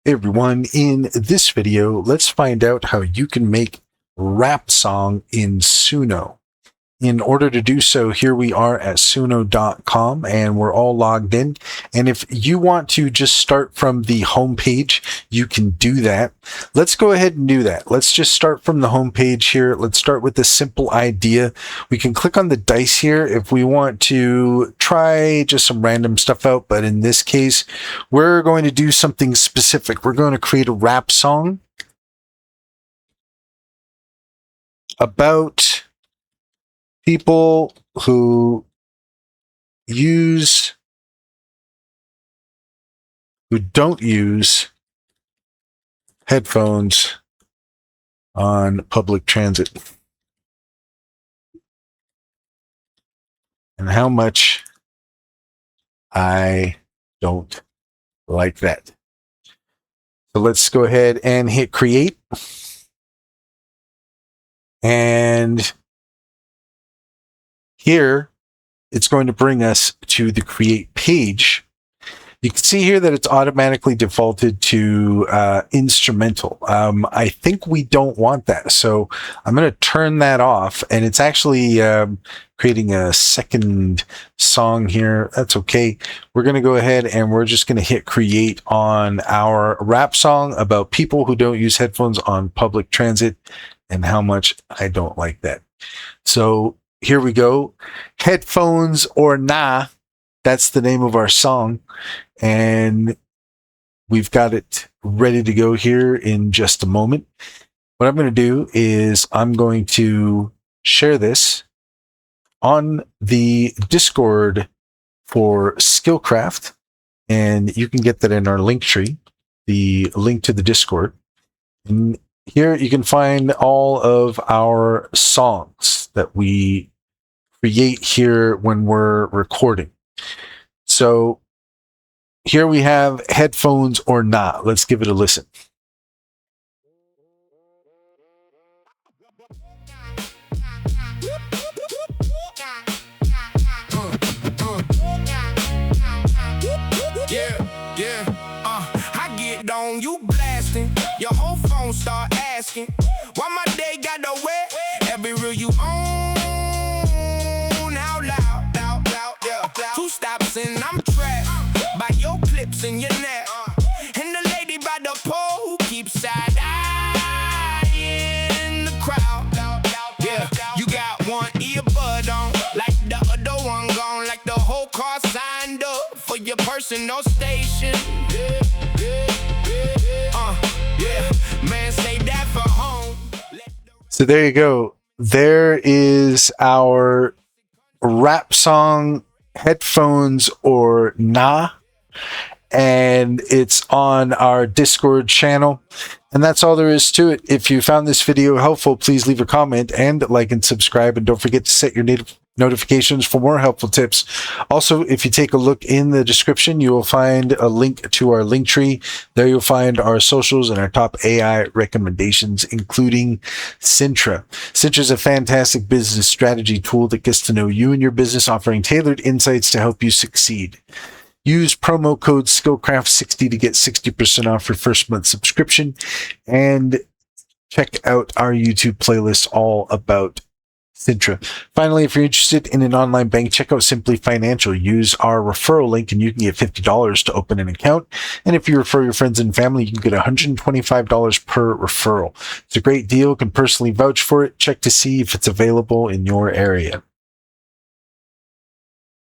Hey everyone, in this video, let's find out how you can make rap song in Suno. In order to do so, here we are at suno.com and we're all logged in. And if you want to just start from the home page, you can do that. Let's go ahead and do that. Let's just start from the home page here. Let's start with a simple idea. We can click on the dice here if we want to try just some random stuff out. But in this case, we're going to do something specific. We're going to create a rap song about people who don't use headphones on public transit, and how much I don't like that. So let's go ahead and hit create. And here, it's going to bring us to the create page. You can see here that it's automatically defaulted to instrumental. I think we don't want that. So I'm going to turn that off, and it's actually creating a second song here. That's okay. We're going to go ahead and we're just going to hit create on our rap song about people who don't use headphones on public transit and how much I don't like that. So here we go. Headphones or Nah. That's the name of our song. And we've got it ready to go here in just a moment. What I'm going to do is I'm going to share this on the Discord for Skillcraft. And you can get that in our link tree, the link to the Discord. And here you can find all of our songs that we create here when we're recording. So here we have headphones or not. Let's give it a listen. I get on you blasting. Your whole phone start asking why my day got no way. Every reel you own out loud, yeah. 2 stops and I'm trapped by your clips in your neck. And the lady by the pole who keeps side-eyeing the crowd. Yeah, you got one earbud on, like the other one gone, like the whole car signed up for your personal station. Man, say that for home. So there you go. There is our rap song, Headphones or Nah. And it's on our Discord channel. And that's all there is to it. If you found this video helpful, please leave a comment and like and subscribe. And don't forget to set your notifications for more helpful tips. Also, if you take a look in the description, you will find a link to our link tree. There you'll find our socials and our top AI recommendations, including Cintra. Cintra is a fantastic business strategy tool that gets to know you and your business, offering tailored insights to help you succeed. Use promo code Skillcraft60 to get 60% off your first month subscription, and check out our YouTube playlist all about Cintra. Finally, if you're interested in an online bank, check out Simply Financial. Use our referral link and you can get $50 to open an account. And if you refer your friends and family, you can get $125 per referral. It's a great deal. Can personally vouch for it. Check to see if it's available in your area.